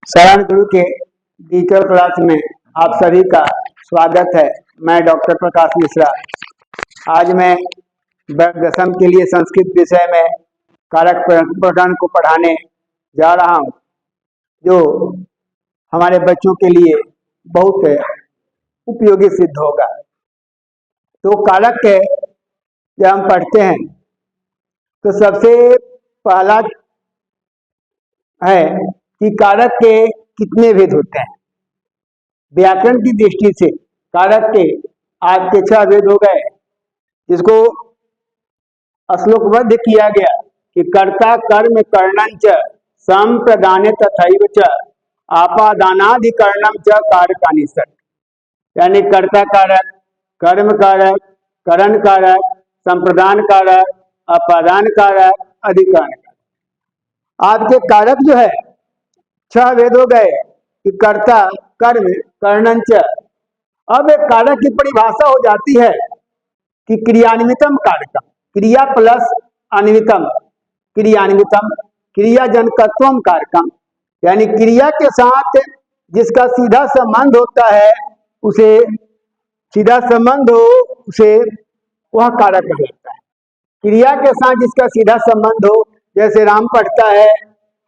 शरण गुरु के digital class में आप सभी का स्वागत है। मैं डॉक्टर प्रकाश मिश्रा। आज मैं वर्ग दसम के लिए संस्कृत विषय में कारक प्रकरण को पढ़ाने जा रहा हूँ, जो हमारे बच्चों के लिए बहुत उपयोगी सिद्ध होगा। तो कारक के जब हम पढ़ते हैं तो सबसे पहला है कि कारक के कितने भेद होते हैं। व्याकरण की दृष्टि से कारक के आपके 6 भेद हो गए, जिसको श्लोकबद्ध किया गया कि कर्ता कर्म कर्णंच संप्रदाने तथैव च आपादानाधिकरणम च कारकानि षट्। यानी कर्ता कारक, कर्म कारक, करण कारक, संप्रदान कारक, अपादान कारक, अधिकरण कारक। आपके कारक जो है 6 भेद हो गए कि कर्ता कर्म कर्णंच। अब एक कारक की परिभाषा हो जाती है कि क्रियान्वितम कारकम, क्रिया प्लस अन्वितम, क्रियान्वितम क्रियाजनकत्वम कारकम। यानी क्रिया के साथ जिसका सीधा संबंध होता है, उसे सीधा संबंध हो, उसे वह कारक कहलाता है। क्रिया के साथ जिसका सीधा संबंध हो, जैसे राम पढ़ता है,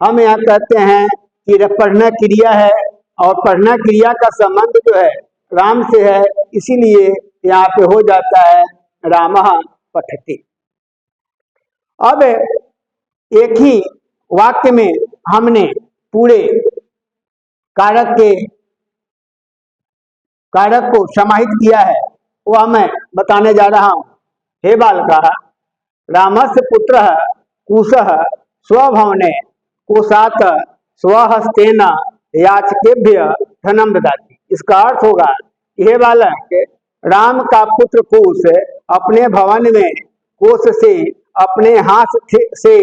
हम यहाँ कहते हैं कि पढ़ना क्रिया है और पढ़ना क्रिया का संबंध जो है राम से है, इसीलिए यहाँ पे हो जाता है रामः पठति। अब एक ही वाक्य में हमने पूरे कारक को समाहित किया है, वह मैं बताने जा रहा हूँ। हे बालका, रामस्य पुत्रः कुशः स्वभवने कुशात स्वहस्तेन याचकेभ्य धनम ददाति। इसका अर्थ होगा, यह बालक, राम का पुत्र कुश अपने भवन में कोष से अपने हाथ से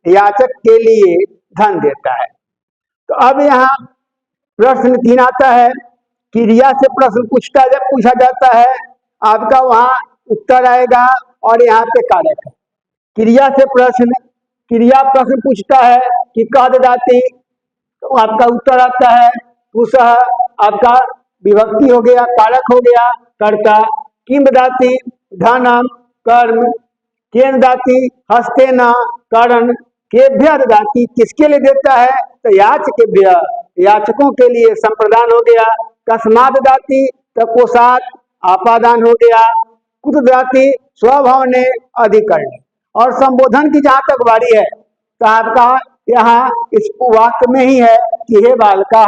याचक के लिए धन देता है। तो अब यहाँ प्रश्न 3 आता है। क्रिया से प्रश्न पूछा जाता है, आपका वहाँ उत्तर आएगा और यहाँ पे कारक है। क्रिया से क्रिया प्रश्न पूछता है कि कह ददाति, तो आपका उत्तर आता है कुशः, आपका विभक्ति हो गया, कारक हो गया, कर्ता। किम ददाति, धनम, कर्म। केन ददाति, हस्तेन, करण। केभ्य ददाति, किसके लिए देता है, तो याचकेभ्य, याचकों के लिए। संप्रदान हो गया। कस्मात् ददाति, तो कोशात, आपादान हो गया। कुत ददाति, स्वभावने, अधिकरण। और संबोधन की जहां तक बारी है, तो आपका यहाँ इस वाक्य में ही है कि हे बालका,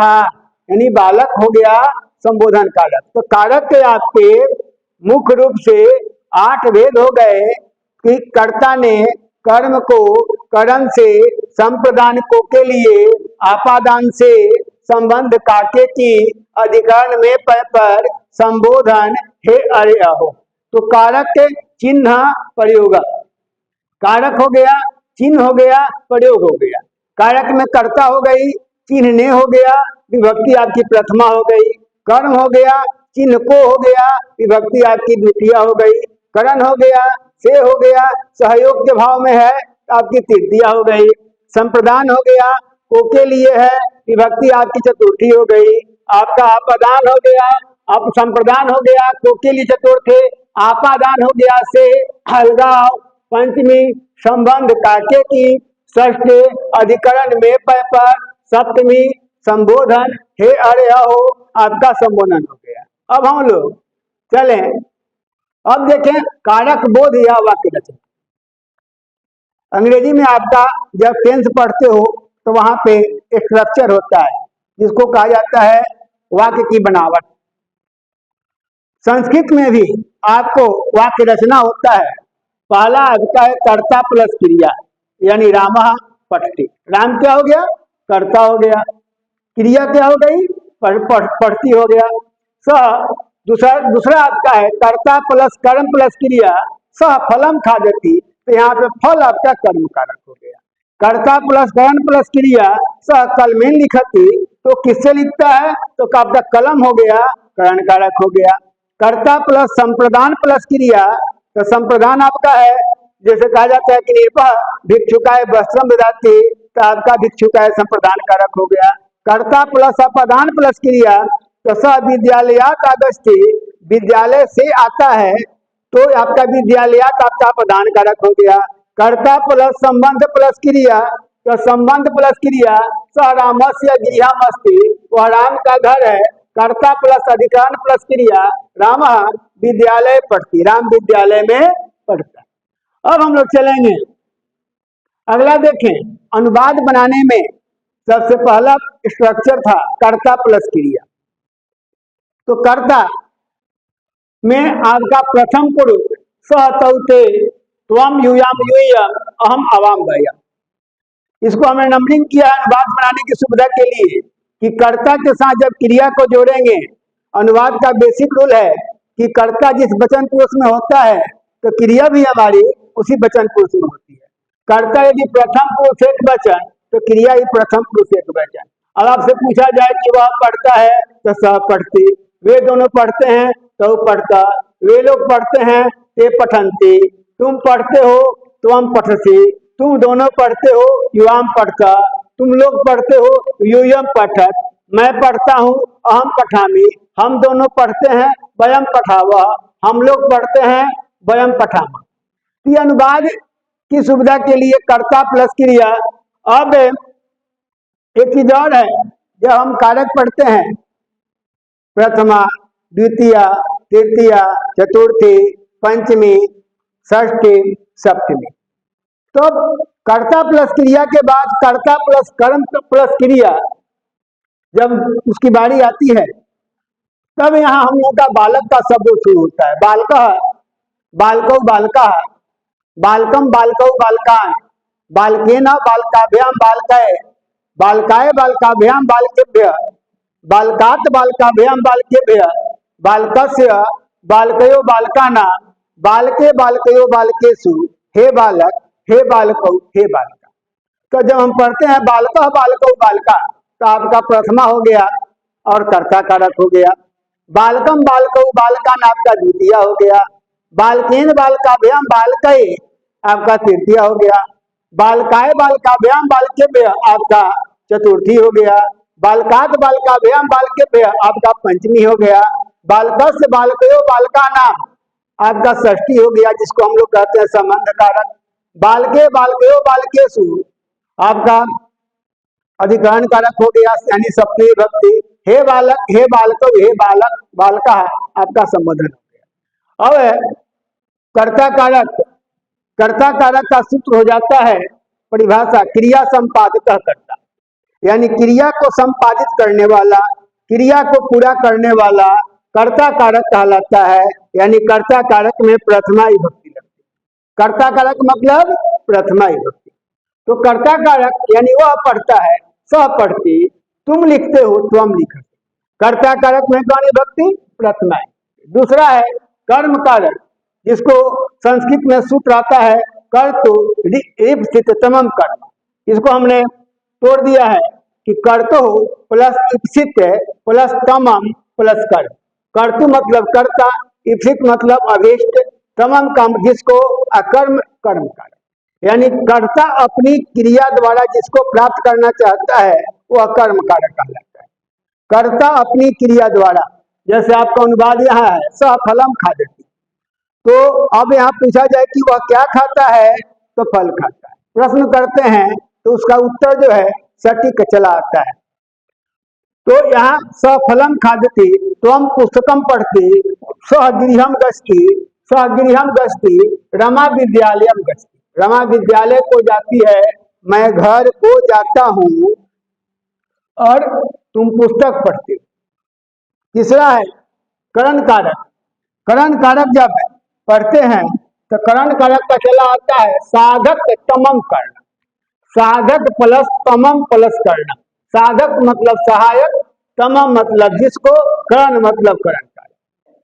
यानी बालक हो गया संबोधन कारक। तो कारक के आपके मुख्य रूप से 8 भेद हो गए कि कर्ता ने कर्म को करण से, संप्रदान को के लिए आपादान से संबंध काके की, अधिकरण में पर संबोधन हे अरे अहो। तो कारक के चिन्ह प्रयोग, कारक हो गया, चिन्ह हो गया, प्रयोग हो गया। कारक में कर्ता हो गई, चिन्ह ने हो गया, विभक्ति आपकी प्रथमा हो गई। कर्म हो गया, चिन्ह को हो गया, विभक्ति आपकी द्वितीय हो गई। करण हो गया, से हो गया, सहयोग के भाव में है, आपकी तृतीया हो गई। संप्रदान हो गया, को के लिए है, विभक्ति आपकी चतुर्थी हो गई। आपका आपादान हो गया, आप संप्रदान हो गया, को के लिए चतुर्थ। आपादान हो गया, से अलगाव पंचमी, संबंध काके की षष्ठ, अधिकरण में पर सप्तमी, संबोधन हे अरे हो, आपका संबोधन हो गया। अब हम लोग चले, अब देखें कारक बोध या वाक्य रचना। अंग्रेजी में आपका जब टेंस पढ़ते हो तो वहां पे एक स्ट्रक्चर होता है, जिसको कहा जाता है वाक्य की बनावट। संस्कृत में भी आपको वाक्य रचना होता है। पहला आपका है कर्ता प्लस क्रिया, यानी रामः पठति। राम क्या हो गया, कर्ता हो गया। क्रिया क्या हो गई, पठती हो गया। दूसरा आपका है कर्ता प्लस कर्म प्लस क्रिया, सह फलम खादति। तो यहाँ पे फल आपका कर्म कारक हो गया। कर्ता प्लस कर्म प्लस क्रिया सह कलमेन लिखती, तो किससे लिखता है, तो आपका कलम हो गया, करण कारक हो गया। कर्ता प्लस संप्रदान प्लस क्रिया, तो संप्रदान आपका है, जैसे कहा जाता है कि निर्भय भिक्षुकाय वस्त्रम ददाति, तो आपका भिक्षुकाय संप्रदान कारक हो गया। कर्ता प्लस अपदान प्लस क्रिया, तो स विद्यालयात आगच्छति, विद्यालय से आता है, तो आपका विद्यालयात आपका अपदान कारक हो गया। कर्ता प्लस संबंध प्लस क्रिया, तो संबंध प्लस क्रिया, स रामस्य गृहमस्ति, वह राम का घर है। कर्ता प्लस अधिकरण प्लस क्रिया, राम विद्यालय पढ़ती, राम विद्यालय में पढ़ता है। अब हम लोग चलेंगे अगला, देखें अनुवाद बनाने में सबसे पहला स्ट्रक्चर था कर्ता प्लस क्रिया। तो कर्ता में आपका प्रथम पुरुष स तौते त्वम यूयाम यूयम अहम अवाम गया। इसको हमने नंबरिंग किया अनुवाद बनाने की सुविधा के लिए कि कर्ता के साथ जब क्रिया को जोड़ेंगे, अनुवाद का बेसिक रूल है कि कर्ता जिस वचन पुरुष में होता है तो क्रिया भी हमारी उसी वचन पुरुष में होती है। कर्ता यदि प्रथम पुरुष एक वचन तो क्रिया ही प्रथम पुरुष एक वचन। अब आपसे पूछा जाए कि वह पढ़ता है तो सह पढ़ती, वे दोनों पढ़ते हैं तो पढ़ता, वे लोग पढ़ते हैं ते पठंती, तुम पढ़ते हो तो हम पठसी, तुम दोनों पढ़ते हो युवाम पढ़ता, तुम लोग पढ़ते हो यूयम पठत, मैं पढ़ता हूँ अहम पठामी, हम दोनों पढ़ते हैं वयम पठावा, हम लोग पढ़ते हैं वयम पठामा। ये अनुवाद की सुविधा के लिए कर्ता प्लस क्रिया। अब एक चीज और है, जब हम कारक पढ़ते हैं प्रथमा द्वितीया तृतीया चतुर्थी पंचमी षष्ठी सप्तमी, तो कर्ता प्लस क्रिया के बाद कर्ता प्लस कर्म प्लस क्रिया जब उसकी बारी आती है तब यहाँ हम लोग का बालक का शब्द शुरू होता है। बालक बालकौ बालका, बालकम बालकौ बालकान, बालकेन बालकाभ्याम बालकाय, बालकाय बालकाभ्याम बालकेभ्य, बालकात बालकाभ्याम बालकेभ्य, बालकस्य बालकयो बालकाना, बालके बालकयो बालकेषु, हे बालक हे बालकौ हे बालिका। तो जब हम पढ़ते हैं बालक बालकौ बालका तो आपका प्रथमा हो गया और कर्ता कारक हो गया। बालकम बालकौ बालकान आपका द्वितीय हो गया। बालकेन बालकाभ्याम बालकय आपका तृतीय हो गया। बालकाय बालकाभ्याम बालकेभ्य आपका चतुर्थी हो गया। बालकात बालकाभ्याम बालकेभ्य आपका पंचमी हो गया। बालकस्य बालकयो बालका नाम आपका षष्ठी हो गया, जिसको हम लोग कहते हैं संबंध कारक। बालके बालकयो बालकेषु आपका अधिकरण कारक हो गया, यानी सप्तमी विभक्ति। हे बालक हे बालको हे बालक बालका आपका संबोधन हो गया। अब कर्ता कारक का सूत्र हो जाता है परिभाषा क्रिया संपादित कर्ता, यानी क्रिया को संपादित करने वाला, क्रिया को पूरा करने वाला कर्ता कारक कहलाता है। यानी कर्ता कारक में प्रथमा विभक्ति लगती है। कर्ता कारक मतलब प्रथमा विभक्ति। तो कर्ता कारक यानी वह पढ़ता है, सह पढ़ती, तुम लिखते हो तो हम लिखते। कर्ता कारक में कौन विभक्ति? प्रथमा। दूसरा है कर्म कारक, जिसको संस्कृत में सूत्र आता है कर्तु ईप्सिततमम कर्म। इसको हमने तोड़ दिया है कि कर्तो प्लस ईप्सित प्लस तमम प्लस कर्म। कर्तु मतलब कर्ता, ईप्सित मतलब अभीष्ट, तमम काम जिसको अकर्म कर्म कारक, यानी कर्ता अपनी क्रिया द्वारा जिसको प्राप्त करना चाहता है वह कर्म कारक कहलाता है। कर्ता अपनी क्रिया द्वारा, जैसे आपका अनुवाद यहाँ है स फलम खादति, तो अब यहाँ पूछा जाए कि वह क्या खाता है, तो फल खाता है। प्रश्न करते हैं तो उसका उत्तर जो है सटीक चला आता है। तो यहाँ सफलम खादति, त्वम पुस्तकम पढ़ती, सह गृहम गच्छति, सह गृहम गच्छति, रमा विद्यालयम गच्छति, रमा विद्यालय को जाती है, मैं घर को जाता हूँ, और तुम पुस्तक पढ़ते हो। तीसरा है करण कारक। करण कारक जब पढ़ते हैं तो करण कारक का चला आता है साधक तमम कर्ण, साधक प्लस तमम प्लस कर्ण। साधक मतलब सहायक, तमम मतलब जिसको, कर्ण मतलब करण कारक,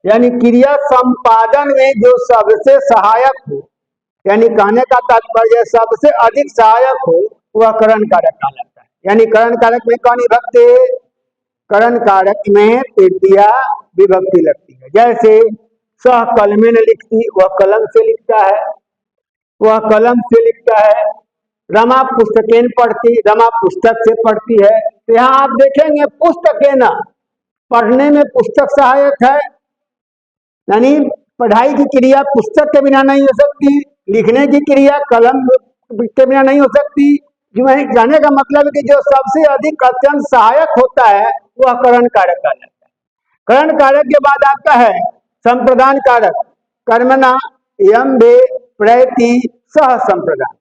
यानी क्रिया संपादन में जो सबसे सहायक हो, यानी कहने का तात्पर्य सबसे अधिक सहायक हो वह करण कारक कहलाता है। यानी करण कारक में कौन विभक्ति? करण कारक में तृतीया विभक्ति लगती है। जैसे सह कलमे ने लिखती, वह कलम से लिखता है, वह कलम से लिखता है। रमा पुस्तकेन पढ़ती, रमा पुस्तक से पढ़ती है। तो यहाँ आप देखेंगे पुस्तकें न, पढ़ने में पुस्तक सहायक है, यानी पढ़ाई की क्रिया पुस्तक के बिना नहीं हो सकती, लिखने की क्रिया कलम के बिना नहीं हो सकती। जाने का मतलब है कि जो सबसे अधिक अत्यंत सहायक होता है वह करण कारक कहलाता है। करण कारक के बाद आपका है संप्रदान कारक, कर्मणा यम बे प्रयति सह संप्रदान,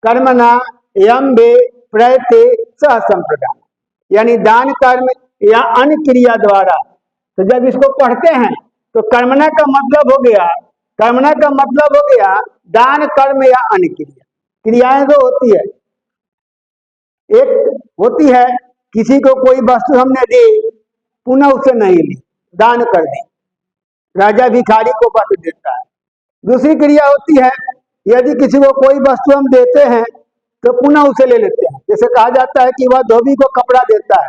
कर्मणा यम बे प्रयति सह संप्रदान, यानी दान कर्म या अन्य क्रिया द्वारा। तो जब इसको पढ़ते हैं तो कर्मणा का मतलब हो गया, कर्मणा का मतलब हो गया दान कर्म या अन्य क्रिया। क्रियाएं दो होती है, एक होती है किसी को कोई वस्तु हमने दी पुनः उसे नहीं ली, दान कर दी, राजा भिखारी को वस्तु देता है। दूसरी क्रिया होती है यदि किसी को कोई वस्तु हम देते हैं तो पुनः उसे ले लेते हैं। जैसे कहा जाता है कि वह धोबी को कपड़ा देता है,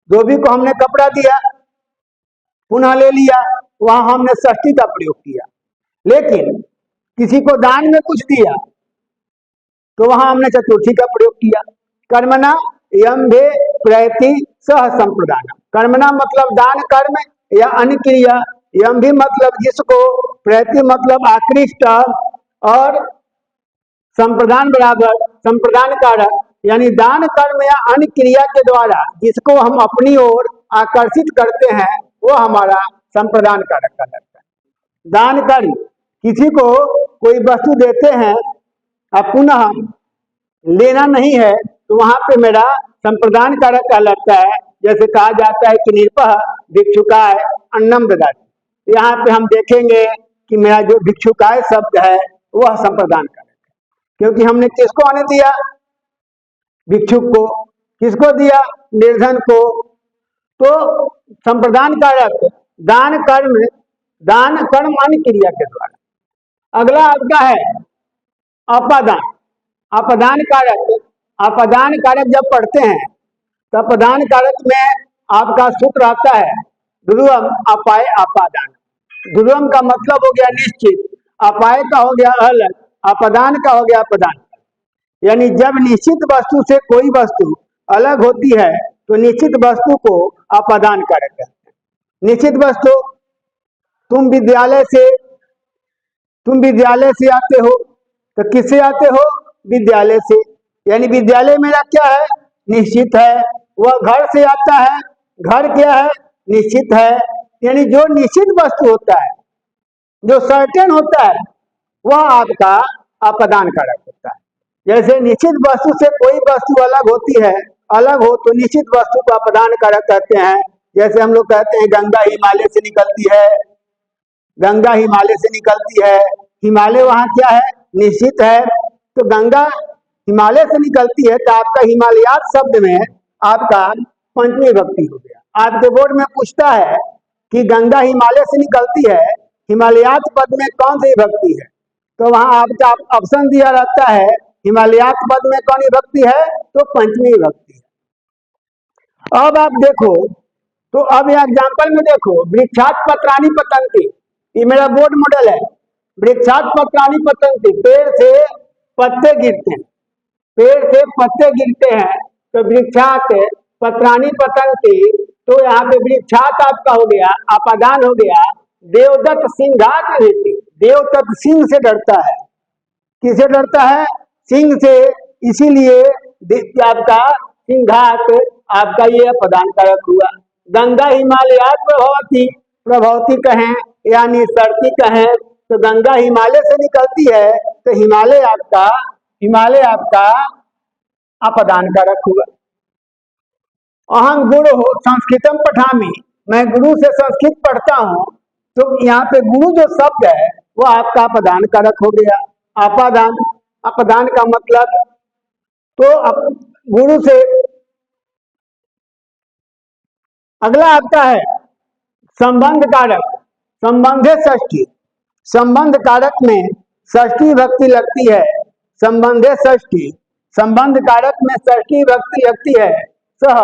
धोबी को हमने कपड़ा दिया पुनः ले लिया, वहां हमने षष्ठी का प्रयोग किया। लेकिन किसी को दान में कुछ दिया तो वहां हमने चतुर्थी का प्रयोग किया। कर्मणा यम भे प्रयति सह संप्रदान, कर्मणा मतलब दान कर्म या अन्य क्रिया, यम भी मतलब जिसको, प्रयति मतलब आकृष्ट, और संप्रदान बराबर संप्रदान कारक, यानी दान कर्म या अन्य क्रिया के द्वारा जिसको हम अपनी ओर आकर्षित करते हैं वो हमारा संप्रदान कारक कहलाता है। दान कर्म, किसी को कोई वस्तु देते हैं अब पुनः लेना नहीं है तो वहां पे मेरा संप्रदान कारक कहलाता है। जैसे कहा जाता है कि निरपह भिक्षुकाय अन्नम ददाति, यहाँ पे हम देखेंगे कि मेरा जो भिक्षुकाय शब्द है वह संप्रदान कारक है, क्योंकि हमने किसको आने दिया, भिक्षुक को, किसको दिया, निर्धन को। तो संप्रदान कारक दान कर्म अन्य क्रिया के द्वारा। अगला आपका है अपादान, अपदान कारक। अपदान कारक जब पढ़ते हैं तो अपदान कारक में आपका सूत्र आता है ध्रुवम अपाय अपादान। ध्रुवम का मतलब हो गया निश्चित, अपाय का हो गया अलग, अपदान का हो गया अपदान। यानी जब निश्चित वस्तु से कोई वस्तु अलग होती है तो निश्चित वस्तु को अपदान कारक कहते हैं। निश्चित वस्तु, तुम विद्यालय से आते हो तो किससे आते हो, विद्यालय से, यानी विद्यालय मेरा क्या है, निश्चित है। वह घर से आता है, घर क्या है, निश्चित है। यानी जो निश्चित वस्तु होता है, जो सर्टेन होता है, वह आपका अपदान कारक होता है। जैसे निश्चित वस्तु से कोई वस्तु अलग होती है, अलग हो तो निश्चित वस्तु को अपदान कारक कहते हैं। जैसे हम लोग कहते हैं गंगा हिमालय से निकलती है, गंगा हिमालय से निकलती है, हिमालय वहां क्या है, निश्चित है। तो गंगा हिमालय से निकलती है तो आपका हिमालयात शब्द में आपका पंचमी विभक्ति हो गया। आपके बोर्ड में पूछता है कि गंगा हिमालय से निकलती है, हिमालयात पद में कौन सी विभक्ति है, तो वहां आपका ऑप्शन दिया रहता है हिमालयात पद में कौन विभक्ति है, तो पंचमी विभक्ति है। अब आप देखो, तो अब एग्जाम्पल में देखो, वृक्षात पत्राणी पतंती, ये मेरा बोर्ड मॉडल है। वृक्षात पत्राणी पतंती, पेड़ से पत्ते गिरते हैं, पेड़ से पत्ते गिरते हैं तो वृक्षात पत्राणी पतंती। तो यहाँ पे वृक्षात आपका हो गया, अपदान हो गया देवदत्त सिंघात रहती, देवदत्त सिंह से डरता है। किसे डरता है, सिंह से, इसीलिए आपका सिंघात आपका ये अपदान कारक हुआ। गंगा हिमालयात प्रभवती, प्रभवती कहें या निसरती कहें, तो गंगा हिमालय से निकलती है तो हिमालय आपका अपदान कारक हुआ। अहम गुरु हो संस्कृतम पठामी, मैं गुरु से संस्कृत पढ़ता हूं, तो यहाँ पे गुरु जो शब्द है वो आपका अपदान कारक हो गया। अपादान, अपदान का मतलब, तो गुरु से। अगला आता है संबंध कारक, संबंधे षष्ठी, संबंध कारक में षष्ठी विभक्ति लगती है, संबंधे षष्ठी, संबंध कारक में षष्ठी विभक्ति लगती है। सह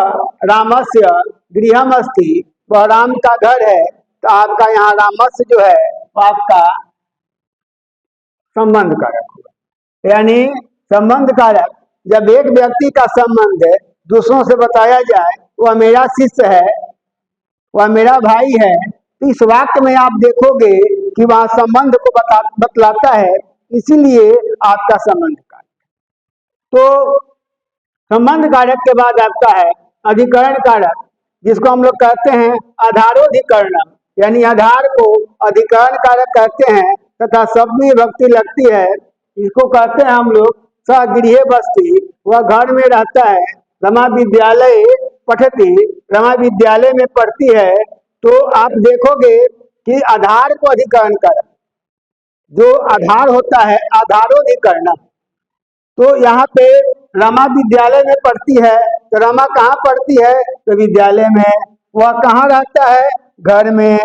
रामस्य गृहम अस्ति, वह राम का घर है, तो आपका यहाँ रामस्य जो है वो आपका संबंध कारक हुआ। यानी संबंध कारक, जब एक व्यक्ति का संबंध दूसरों से बताया जाए वह मेरा शिष्य है, वह मेरा भाई है। तो इस वाक्य में आप देखोगे कि वहां संबंध को बतलाता है, इसीलिए आपका संबंध कारक। तो संबंध कारक के बाद आपका है अधिकरण कारक, जिसको हम लोग कहते हैं आधारोधिकरणम, यानी आधार को अधिकरण कारक कहते हैं तथा सप्तमी विभक्ति लगती है। इसको कहते हैं हम लोग सगृह बस्ती, वह घर में रहता है। रमा विद्यालय पठती, रमा विद्यालय में पढ़ती है। तो आप देखोगे कि आधार को अधिकरण कारक, जो आधार होता है आधारोधिकरण। तो यहाँ पे रमा विद्यालय में पढ़ती है, तो रमा कहाँ पढ़ती है? तो विद्यालय में। वह कहाँ रहता है? घर में।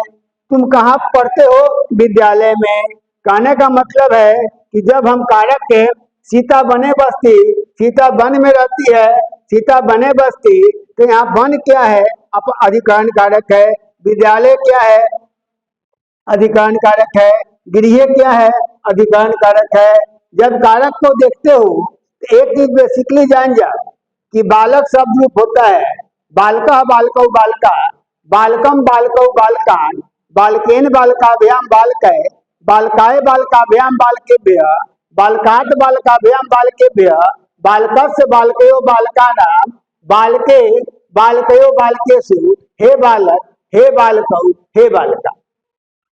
तुम कहाँ पढ़ते हो? विद्यालय में। कहने का मतलब है कि जब हम कारक के सीता बने बस्ती, सीता वन में रहती है, सीता बने बस्ती, तो यहाँ वन क्या है? अधिकरण कारक है। विद्यालय क्या है? अधिकरण कारक है। गृह क्या है? अधिकरण कारक है। जब कारक को देखते हो तो एक चीज बेसिकली जान जा कि बालक शब्द रूप होता है। बालका बालकौ बालका, बालकम बालकौ बालकान, बालकेन बालकाभ्याम बालकै, बालकाय बालकाभ्याम बालकेभ्य, बालकात बालकाभ्याम बालकेभ्य, बालकस्य बालकयो बालकानां, बालके बालकयो बालकेषु, हे बालक, हे बालकौ, हे बालका।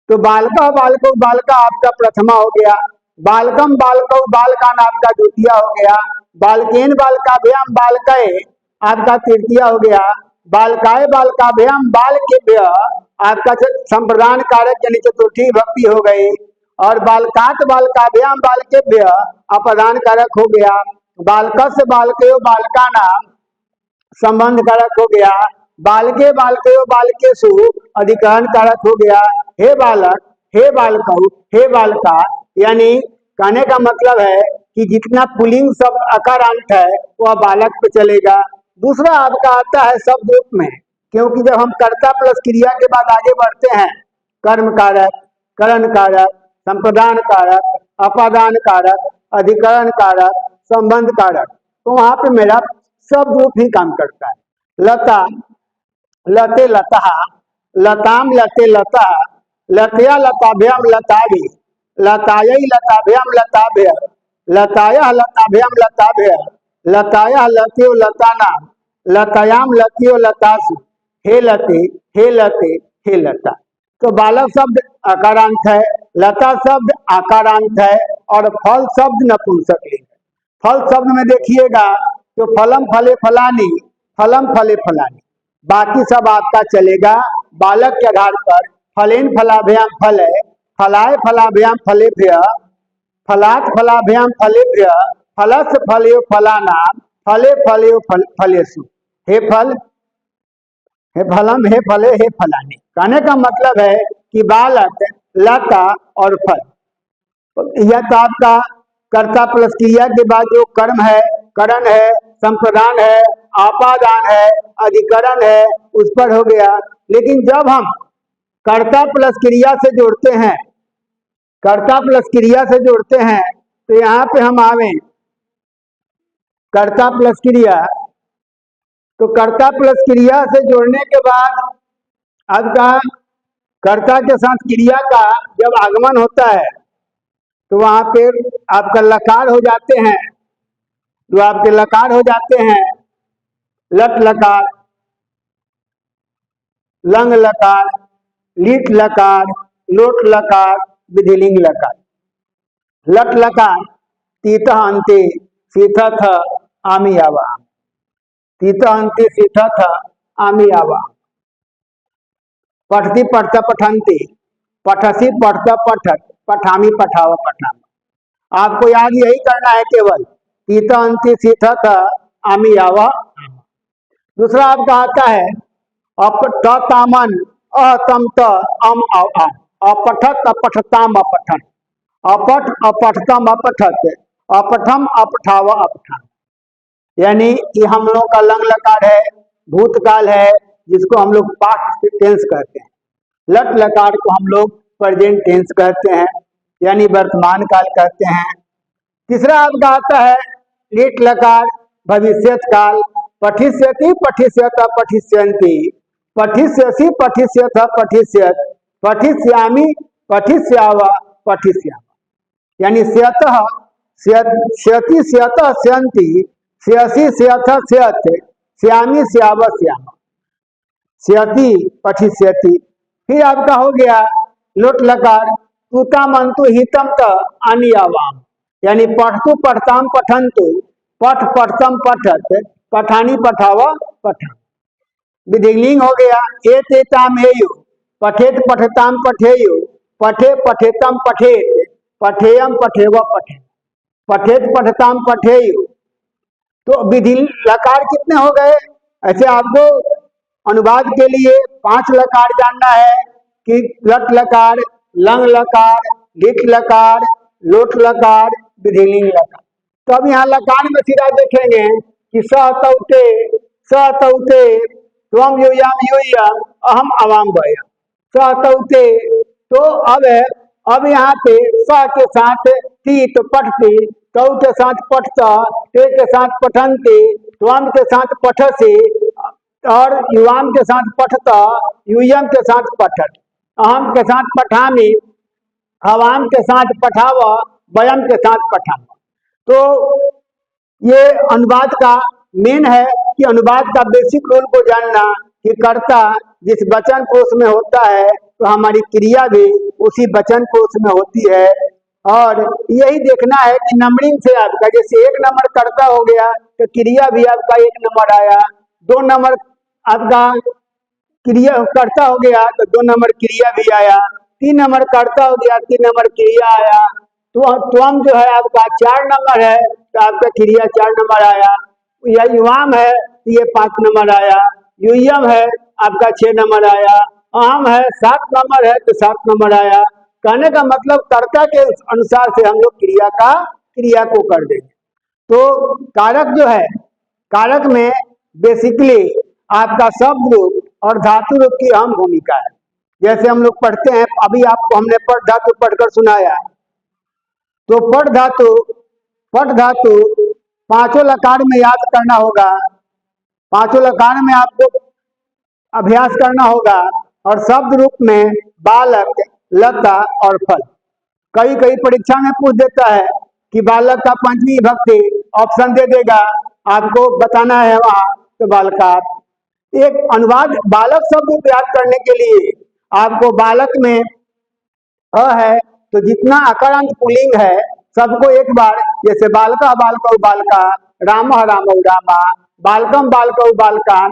तो बालका बालकौ बालका आपका प्रथमा हो गया, बालकम बालकौ बालकान आपका द्वितीय हो गया, बालकेन बालकाभ्याम बालकै आपका तृतीय हो गया, बालकाय बालकाभ्याम बालकेभ्य आपका संप्रदान कारक यानी चतुर्थी विभक्ति हो गई, और बालकात बालकाभ्याम बालकेभ्य अपदान कारक हो गया, बालकस्य बालकयो बालकानां संबंध कारक हो गया, बालके बालकयो बालकेषु अधिकरण कारक हो गया। हे बालक, हे बालकौ, हे बालका, यानी कहने का मतलब है कि जितना पुल्लिंग शब्द अकारांत है वह बालक पे चलेगा। दूसरा आपका आता है शब्द रूप में, क्योंकि जब हम कर्ता प्लस क्रिया के बाद आगे बढ़ते हैं, कर्म कारक, करण कारक, संप्रदान कारक, अपादान कारक, अधिकरण कारक, संबंध कारक, तो वहां पे मेरा शब्द रूप ही काम करता है। लता, लते लता, लताम लते लता, लतया लताभ्याम लताभि, लतायै लताभ्याम लताभ्य, लतायः लताभ्याम लताभ्य, लतायः लतयो लतानां, लतायाम लतयो लतासु, हे लते, हे लते, हे लता। तो बालक शब्द अकारांत है, लता शब्द आकारांत है, और फल शब्द नपुंसकलिंग। फल शब्द में देखिएगा तो फलम फले फलानी, फलम फले फलानी, बाकी सब आपका चलेगा बालक के आधार पर। फलेन फलाभ्याम फले, फलाय फलाभ्याम फलेभ्य, फलात फलाभ्याम फलेभ्य, फलस् फलयो फलानां, फले फलयो फलेषु, हे फल, हे फलम, हे फले, हे फलानी। कहने का मतलब है कि बालक, लता और फल, यह तो आपका कर्ता प्लस क्रिया के बाद जो कर्म है, करण है, संप्रदान है, आपादान है, अधिकरण है, उस पर हो गया। लेकिन जब हम कर्ता प्लस क्रिया से जोड़ते हैं, कर्ता प्लस क्रिया से जोड़ते हैं, तो यहाँ पे हम आवे कर्ता प्लस क्रिया, तो कर्ता प्लस क्रिया से जोड़ने के बाद आपका कर्ता के साथ क्रिया का जब आगमन होता है तो वहां पे आपका लकार हो जाते हैं, जो आपके लकार हो जाते हैं, लट लकार, लंग लकार, लीट लकार, लोट लकार, विधिलिंग लकार। लट लकार तीत अंते सीथथ आमी आवा, तीत अंते सीथथ आमी आवा, पठती पठता पठंती, पठसी पठता पठत, पठामी पठावा पठामा। आपको याद यही करना है केवल, तीत अंति सीथथ आमी आवा। दूसरा आपका आता है अपठतामन अहतम त अम अ, अपठत अपठताम अपठन, अपठ अपठतम अपठत, अपठम अपठाव अपठान। यानी कि हम लोग का लंग लकार है, भूतकाल है, जिसको हम लोग पास्ट टेंस कहते हैं। लट लकार को हम लोग प्रेजेंट टेंस कहते हैं, यानी वर्तमान काल कहते हैं। तीसरा आपका आता है लीट लकार भविष्यत काल, पठिष्यति पठिष्यत पठिष्यन्ति पठिष्यसि पठिष्यथ पठिष्यत पठिष्यामि पठिष्याव पठिष्याम। यानी स्यतः स्यति स्यतः स्यन्ति स्यसि स्यथ स्यत श्यामी श्याव श्याम। स्यति पठिष्यति। फिर आपका हो गया लोट लकार तूता मंतु हितम त अनियावाम। यानी पठतु पठताम पठन्तु पठ पठतम पठत पठानी पठाव पठन। विधिलिंग हो गया एतेताम हेयु पठेत पठताम पठेयु पठे पठेतम पठेत पठेयम पठेव पठे पठेत पठताम पठेयु। तो विधि लकार कितने हो गए? ऐसे आपको अनुवाद के लिए 5 लकार जानना है कि लट लकार, लंग लकार, लिट लकार, लोट लकार, विधिलिंग लकार। तो अब यहाँ लकार में सीधा देखेंगे कि सतौते सतौते त्वम यूयाम यूयम अहम अवाम वयम सतौते। तो अब यहाँ पे स के साथ ती तो पठती, तौ के साथ पठता, ते के साथ पठन्ति, त्वम के साथ पठसी और युवाम के साथ पठता, यूयम के साथ पठत, अहम के साथ पठामी, अवाम के साथ पठाव, वयम के साथ पठाव। तो ये अनुवाद का मेन है कि अनुवाद का बेसिक रूल को जानना कि कर्ता जिस वचन कोश में होता है तो हमारी क्रिया भी उसी वचन कोश में होती है। और यही देखना है कि नंबरिंग से आपका जैसे 1 नंबर कर्ता हो गया तो क्रिया भी आपका 1 नंबर आया, 2 नंबर आपका क्रिया कर्ता हो गया तो 2 नंबर क्रिया भी आया, 3 नंबर कर्ता हो गया 3 नंबर क्रिया आया। तो त्वम जो है आपका 4 नंबर है तो आपका क्रिया 4 नंबर आया। या युवाम है तो ये 5 नंबर आया, यूयम है आपका 6 नंबर आया, अहम है 7 नंबर है तो 7 नंबर आया। कहने का मतलब कर्ता के अनुसार से हम लोग क्रिया को कर देंगे। तो कारक जो है, कारक में बेसिकली आपका शब्द रूप और धातु रूप की अहम भूमिका है। जैसे हम लोग पढ़ते हैं, अभी आपको हमने पठ धातु पढ़कर सुनाया। तो पठ धातु 5 लकार में याद करना होगा, 5 लकार में आपको अभ्यास करना होगा। और शब्द रूप में बालक, लता और फल। कई परीक्षा में पूछ देता है कि बालक का 5वीं विभक्ति ऑप्शन दे देगा, आपको बताना है वहां तो बालकार। एक अनुवाद बालक शब्द को याद करने के लिए आपको बालक में अ है तो जितना अकारांत पुल्लिंग है सबको एक बार, जैसे बालका बालकौ बालका, राम रामौ रामा, बालकम बालकौ बालकान,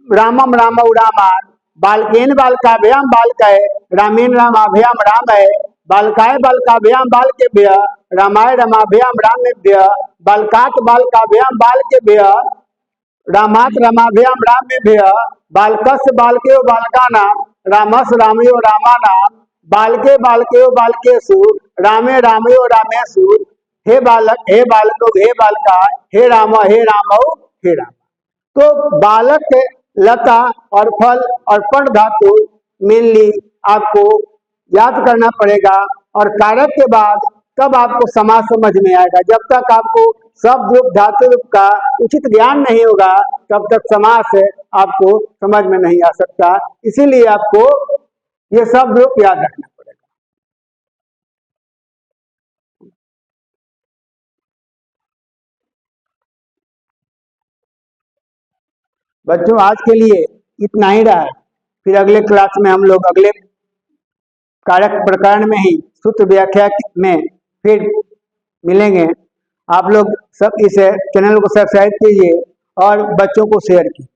रामम रामौ रामान, बालकेन बालकाभ्याम बालकय, रामेन रामाभ्याम रामय, बालकाय बालकाभ्याम बालकेभ्य, रामाय रमाभ्याम रामेभ्य, बालकात बालकाभ्याम बालकेभ्य, रामात रमाभ्याम रामेभ्य, बालकस्य बालकेयो बालकानाम, रामस रामयो रामानाम, बालके बालकेयो बालकेषु, रामे रामयो रामेषु, हे बालक हे बालको हे बालका, हे राम हे रामौ हे राम। तो बालक, लता और फल और पठ धातु मेनली आपको याद करना पड़ेगा। और कारक के बाद तब आपको समास समझ में आएगा। जब तक आपको शब्द रूप धातु रूप का उचित ज्ञान नहीं होगा तब तक समास आपको समझ में नहीं आ सकता। इसीलिए आपको ये शब्द रूप याद रखना पड़ेगा। बच्चों आज के लिए इतना ही रहा। फिर अगले क्लास में हम लोग अगले कारक प्रकरण में ही सूत्र व्याख्या में फिर मिलेंगे। आप लोग सब इस चैनल को सब्सक्राइब कीजिए और बच्चों को शेयर कीजिए।